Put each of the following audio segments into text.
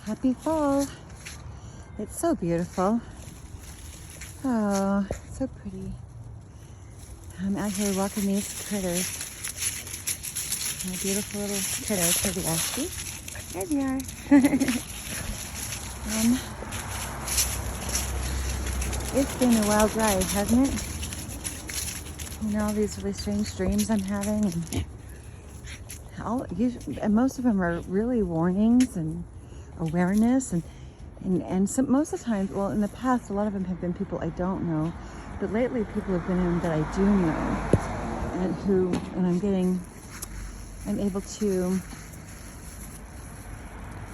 Happy fall. It's so beautiful. Oh, so pretty. I'm out here walking these critters. My beautiful little critters. Here they are. See? There they are. It's been a wild ride, hasn't it? You know, all these really strange dreams I'm having. And most of them are really warnings and awareness. And most of the time, well, in the past, a lot of them have been people I don't know. But lately, people have been in that I do know. And I'm able to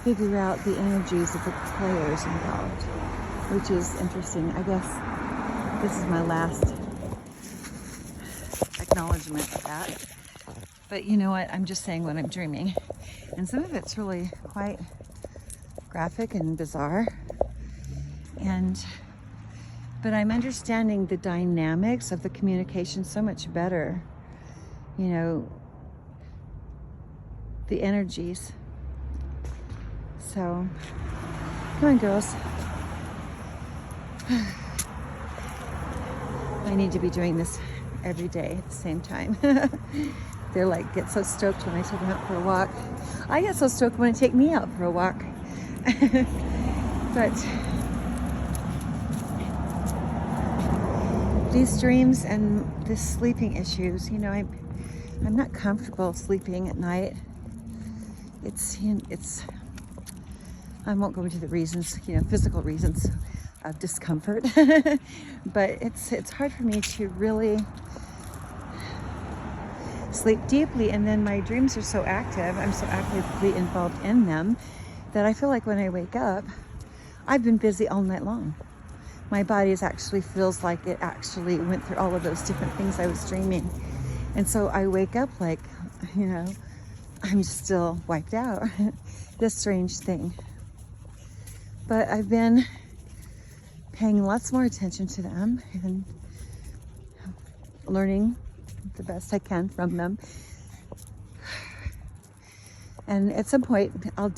figure out the energies of the players involved, which is interesting. I guess this is my last acknowledgement of that. But you know what? I'm just saying what I'm dreaming. And some of it's really quite graphic and bizarre. But I'm understanding the dynamics of the communication so much better. You know, the energies. So, come on, girls. I need to be doing this every day at the same time. They're like, get so stoked when I take them out for a walk. I get so stoked when they take me out for a walk. But these dreams and this sleeping issues, you know, I'm not comfortable sleeping at night. I won't go into the reasons, you know, physical reasons of discomfort, but it's hard for me to really sleep deeply. And then my dreams are so active, I'm so actively involved in them, that I feel like when I wake up, I've been busy all night long. My body actually feels like it actually went through all of those different things I was dreaming. And so I wake up like, you know, I'm still wiped out. This strange thing. But I've been paying lots more attention to them and learning the best I can from them. And at some point I'll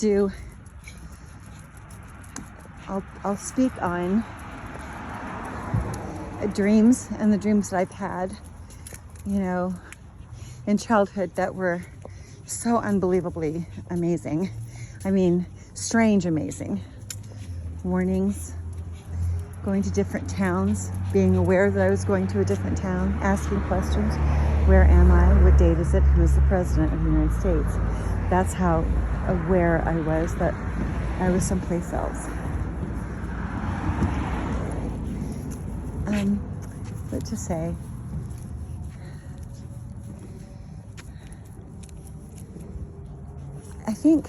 speak on dreams and the dreams that I've had, you know, in childhood that were so unbelievably amazing. I mean, strange, amazing. Warnings, going to different towns, being aware that I was going to a different town, asking questions. Where am I? What date is it? Who is the president of the United States? That's how aware I was that I was someplace else. What to say? I think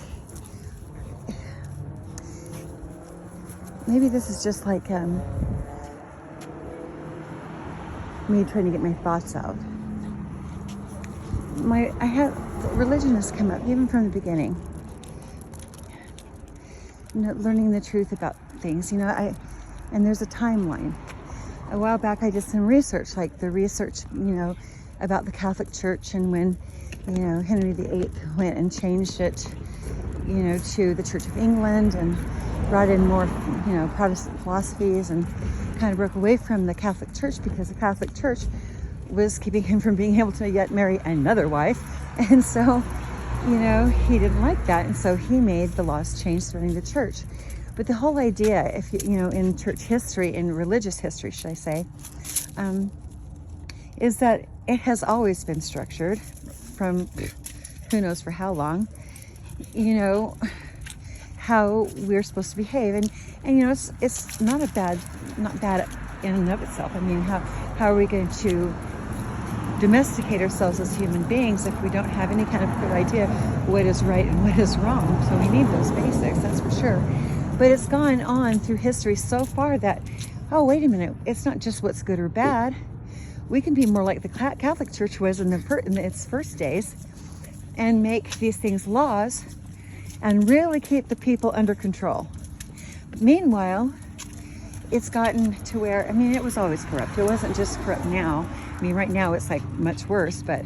maybe this is just like me trying to get my thoughts out. Religion has come up even from the beginning. You know, learning the truth about things. You know, and there's a timeline. A while back, I did some research, like the research, you know, about the Catholic Church, and when, you know, Henry VIII went and changed it, you know, to the Church of England and brought in more, you know, Protestant philosophies, and kind of broke away from the Catholic Church because the Catholic Church was keeping him from being able to yet marry another wife. And so, you know, he didn't like that, and so he made the laws change surrounding the church. But the whole idea, if you know, in church history, in religious history, should I say, is that it has always been structured from who knows for how long, you know, how we're supposed to behave. And you know, it's not bad in and of itself. I mean, how are we going to domesticate ourselves as human beings if we don't have any kind of clear idea what is right and what is wrong? So we need those basics, that's for sure. But it's gone on through history so far that, oh, wait a minute, it's not just what's good or bad. We can be more like the Catholic Church was in its first days and make these things laws and really keep the people under control. But meanwhile, it's gotten to where, I mean, it was always corrupt. It wasn't just corrupt now. I mean, right now it's like much worse, but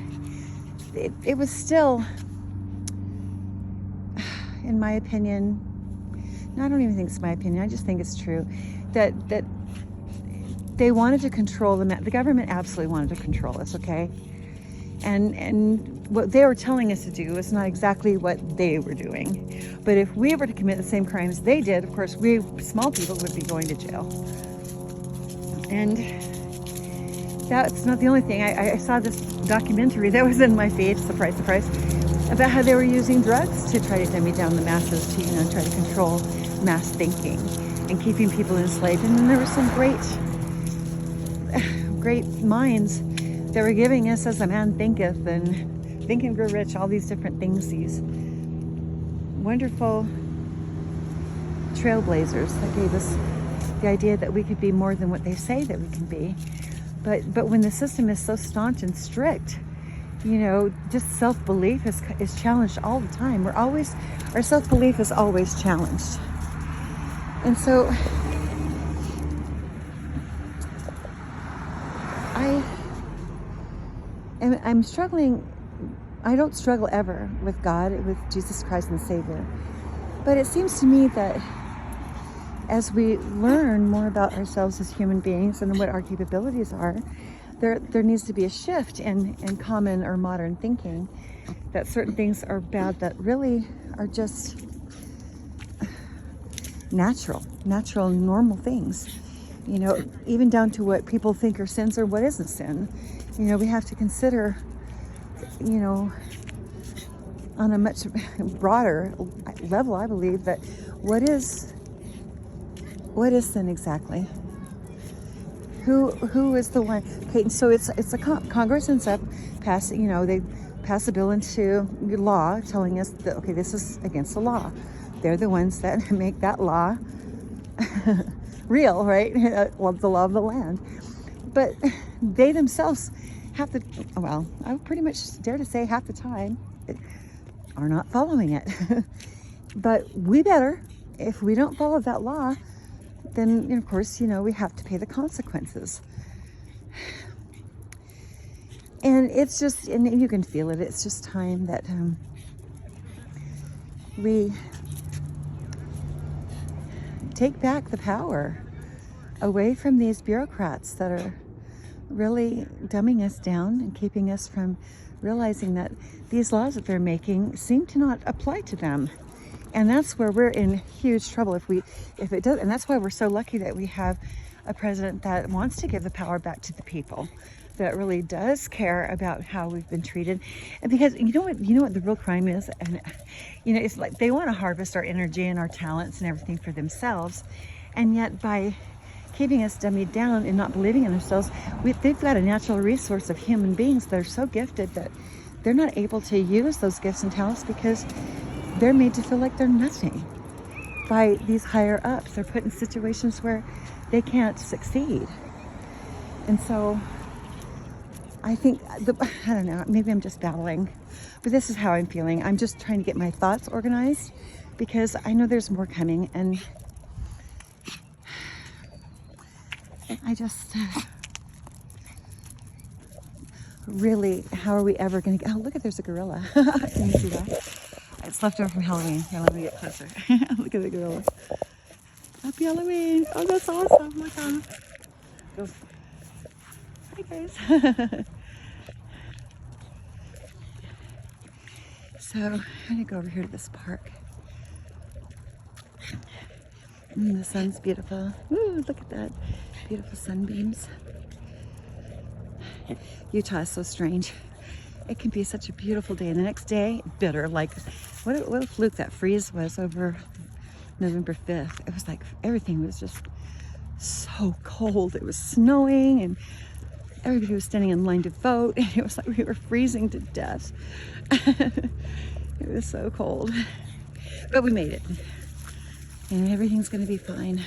it was still, in my opinion, I don't even think it's my opinion, I just think it's true, that they wanted to control the government absolutely wanted to control us, okay? And what they were telling us to do is not exactly what they were doing. But if we were to commit the same crimes they did, of course, we small people would be going to jail. And that's not the only thing. I saw this documentary that was in my feed, surprise, surprise, about how they were using drugs to try to dummy down the masses, to, try to control mass thinking and keeping people enslaved. And then there were some great minds that were giving us as a man thinketh and Think and Grow Rich, all these different things, these wonderful trailblazers that gave us the idea that we could be more than what they say that we can be. But when the system is so staunch and strict, just self-belief is challenged all the time. Our self-belief is always challenged. And so I'm struggling. I don't struggle ever with God, with Jesus Christ and Savior. But it seems to me that as we learn more about ourselves as human beings and what our capabilities are, there needs to be a shift in common or modern thinking, that certain things are bad that really are just natural, normal things. Even down to what people think are sins or what isn't sin. We have to consider, on a much broader level, I believe, that what is sin exactly? Who is the one? Okay, so it's a Congress ends up passing. They pass a bill into law telling us that, okay, this is against the law. They're the ones that make that law real, right? Well, the law of the land. But they themselves have to, well, I would pretty much dare to say half the time, are not following it. But we better. If we don't follow that law, then, of course, we have to pay the consequences. And it's just, and you can feel it, it's just time that we take back the power away from these bureaucrats that are really dumbing us down and keeping us from realizing that these laws that they're making seem to not apply to them. And that's where we're in huge trouble if it does. And that's why we're so lucky that we have a president that wants to give the power back to the people, that really does care about how we've been treated. And because you know what the real crime is, and it's like they want to harvest our energy and our talents and everything for themselves, and yet by keeping us dummied down and not believing in ourselves, they've got a natural resource of human beings that are so gifted that they're not able to use those gifts and talents because they're made to feel like they're nothing by these higher ups. They're put in situations where they can't succeed. And so I think, I don't know, maybe I'm just babbling, but this is how I'm feeling. I'm just trying to get my thoughts organized because I know there's more coming, and I just really, how are we ever going to, look at, there's a gorilla. Can you see that? It's left over from Halloween. Here, let me get closer. Look at the gorilla. Happy Halloween. Oh, that's awesome. Look on. Hi, guys. So I'm going to go over here to this park. The sun's beautiful. Ooh, look at that. Beautiful sunbeams. Utah is so strange. It can be such a beautiful day, and the next day, bitter. Like, what a fluke that freeze was over November 5th. It was like everything was just so cold. It was snowing, and everybody was standing in line to vote, and it was like we were freezing to death. It was so cold. But we made it, and everything's going to be fine.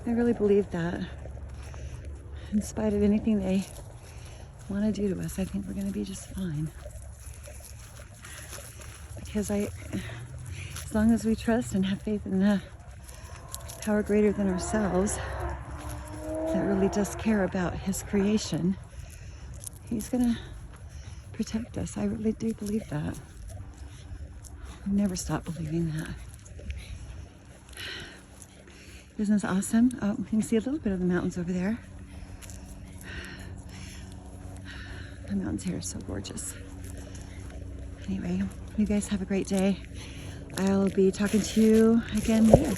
I really believe that. In spite of anything they want to do to us, I think we're going to be just fine. Because as long as we trust and have faith in a power greater than ourselves, that really does care about His creation, He's going to protect us. I really do believe that. I've never stopped believing that. Isn't this awesome? Oh, you can see a little bit of the mountains over there. The mountains here are so gorgeous. Anyway, you guys have a great day. I'll be talking to you again later.